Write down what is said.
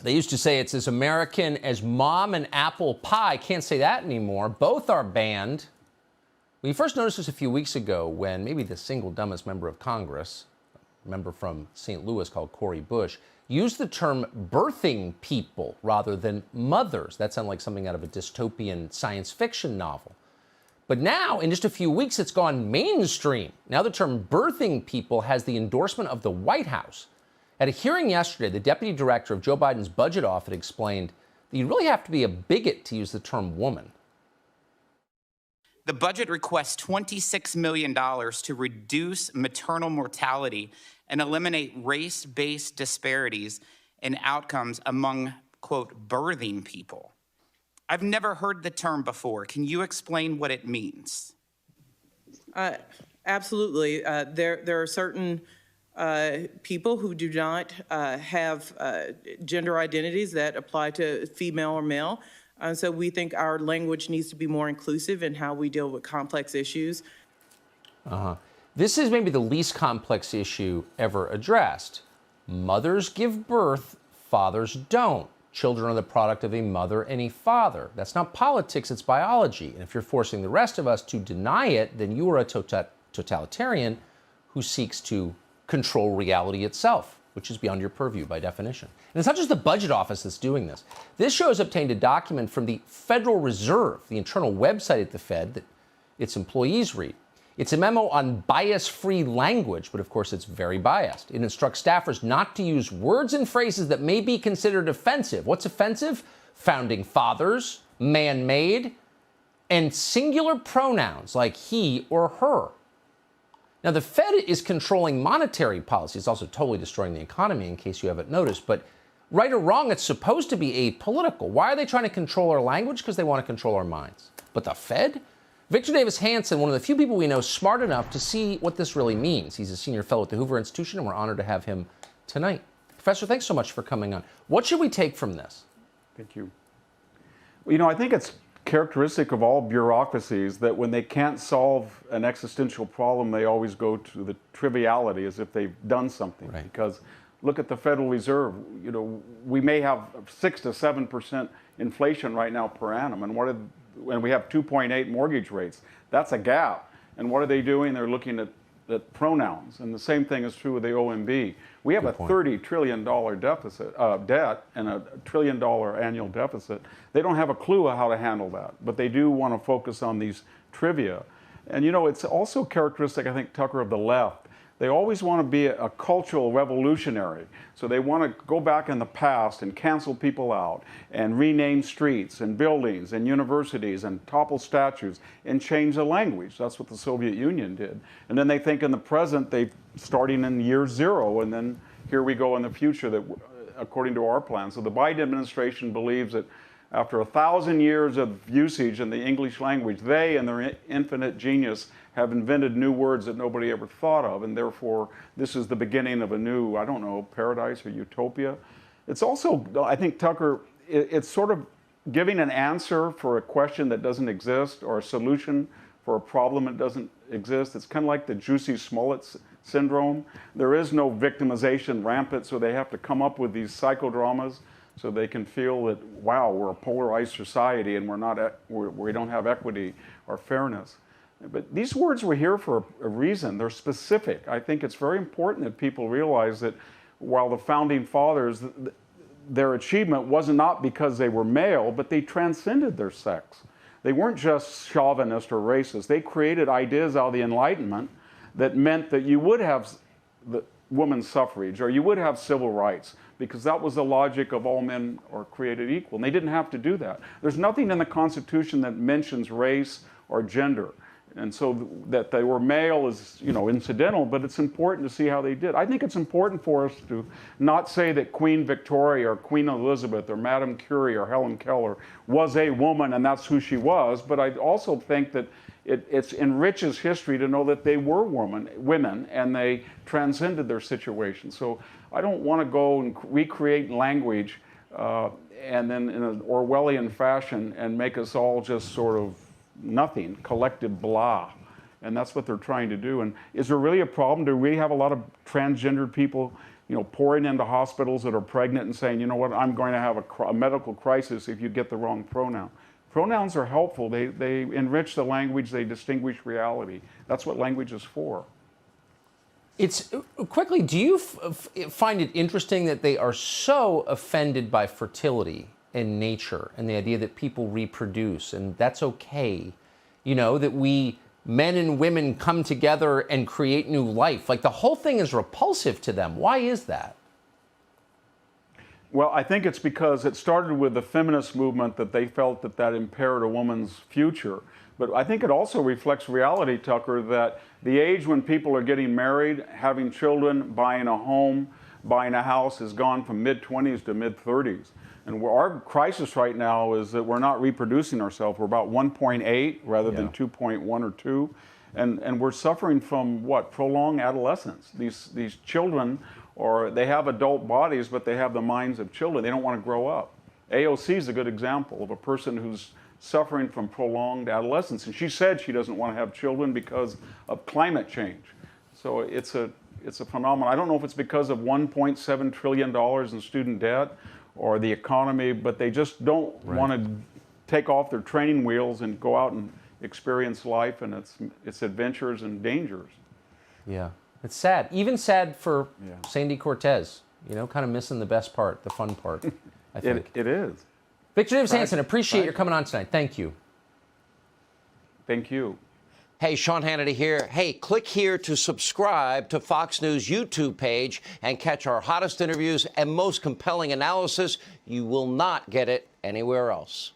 They used to say it's as American as mom and apple pie. Can't say that anymore. Both are banned. We first noticed this a few weeks ago when maybe the single dumbest member of Congress, a member from St. Louis called Cori Bush, used the term birthing people rather than mothers. That sounded like something out of a dystopian science fiction novel. But now, in just a few weeks, it's gone mainstream. Now the term birthing people has the endorsement of the White House. At a hearing yesterday, the deputy director of Joe Biden's budget office explained that you really have to be a bigot to use the term woman. The budget requests $26 million to reduce maternal mortality and eliminate race-based disparities in outcomes among, quote, birthing people. I've never heard the term before. Can you explain what it means? Absolutely. There are certain people who do not have gender identities that apply to female or male. So we think our language needs to be more inclusive in how we deal with complex issues. This is maybe the least complex issue ever addressed. Mothers give birth, fathers don't. Children are the product of a mother and a father. That's not politics, it's biology. And if you're forcing the rest of us to deny it, then you are a totalitarian who seeks to control reality itself, which is beyond your purview by definition. And it's not just the budget office that's doing this. This show has obtained a document from the Federal Reserve, the internal website at the Fed that its employees read. It's a memo on bias-free language, but of course it's very biased. It instructs staffers not to use words and phrases that may be considered offensive. What's offensive? Founding fathers, man-made, and singular pronouns like he or her. Now, the Fed is controlling monetary policy. It's also totally destroying the economy, in case you haven't noticed. But right or wrong, it's supposed to be apolitical. Why are they trying to control our language? Because they want to control our minds. But the Fed? Victor Davis Hanson, one of the few people we know smart enough to see what this really means. He's a senior fellow at the Hoover Institution, and we're honored to have him tonight. Professor, thanks so much for coming on. What should we take from this? Thank you. Well, I think it's characteristic of all bureaucracies that when they can't solve an existential problem, they always go to the triviality as if they've done something. Right. Because look at the Federal Reserve. We may have 6 to 7% inflation right now per annum, and we have 2.8 mortgage rates. That's a gap. And what are they doing? They're looking at pronouns. And the same thing is true with the OMB. We have a $30 trillion deficit, debt and a $1 trillion annual deficit. They don't have a clue how to handle that, but they do want to focus on these trivia. And it's also characteristic, I think, Tucker, of the left. They always want to be a cultural revolutionary. So they want to go back in the past and cancel people out and rename streets and buildings and universities and topple statues and change the language. That's what the Soviet Union did. And then they think in the present, starting in year zero, and then here we go in the future, that according to our plan. So the Biden administration believes that after 1,000 years of usage in the English language, they and their infinite genius have invented new words that nobody ever thought of, and therefore this is the beginning of a new, I don't know, paradise or utopia. It's also, I think, Tucker, it's sort of giving an answer for a question that doesn't exist or a solution for a problem that doesn't exist. It's kind of like the Jussie Smollett syndrome. There is no victimization rampant, so they have to come up with these psychodramas so they can feel that, wow, we're a polarized society and we don't have equity or fairness. But these words were here for a reason. They're specific. I think it's very important that people realize that while the founding fathers, their achievement was not because they were male, but they transcended their sex. They weren't just chauvinist or racist. They created ideas out of the Enlightenment that meant that you would have the women's suffrage or you would have civil rights, because that was the logic of all men are created equal. And they didn't have to do that. There's nothing in the Constitution that mentions race or gender. And so that they were male is, incidental, but it's important to see how they did. I think it's important for us to not say that Queen Victoria or Queen Elizabeth or Madame Curie or Helen Keller was a woman and that's who she was, but I also think that it enriches history to know that they were women and they transcended their situation. So I don't want to go and recreate language and then in an Orwellian fashion and make us all just sort of nothing, collective blah. And that's what they're trying to do. And is there really a problem? Do we have a lot of transgendered people pouring into hospitals that are pregnant and saying, you know what, I'm going to have a medical crisis if you get the wrong pronoun. Pronouns are helpful. They enrich the language. They distinguish reality. That's what language is for. It's quickly, do you find it interesting that they are so offended by fertility and nature and the idea that people reproduce and that's okay? That we, men and women, come together and create new life. Like the whole thing is repulsive to them. Why is that? Well, I think it's because it started with the feminist movement that they felt that impaired a woman's future. But I think it also reflects reality, Tucker, that the age when people are getting married, having children, buying a home, buying a house has gone from mid-20s to mid-30s. And our crisis right now is that we're not reproducing ourselves. We're about 1.8 rather than 2.1 or 2. And we're suffering from what? Prolonged adolescence. These children, or they have adult bodies, but they have the minds of children. They don't want to grow up. AOC is a good example of a person who's suffering from prolonged adolescence. And she said she doesn't want to have children because of climate change. So it's a phenomenon. I don't know if it's because of $1.7 trillion in student debt or the economy, but they just don't want to take off their training wheels and go out and experience life and its adventures and dangers. Yeah, it's sad. Even sad for Sandy Cortez, kind of missing the best part, the fun part, I think. It is. Victor Davis Hanson, appreciate your coming on tonight. Thank you. Thank you. Hey, Sean Hannity here. Hey, click here to subscribe to Fox News YouTube page and catch our hottest interviews and most compelling analysis. You will not get it anywhere else.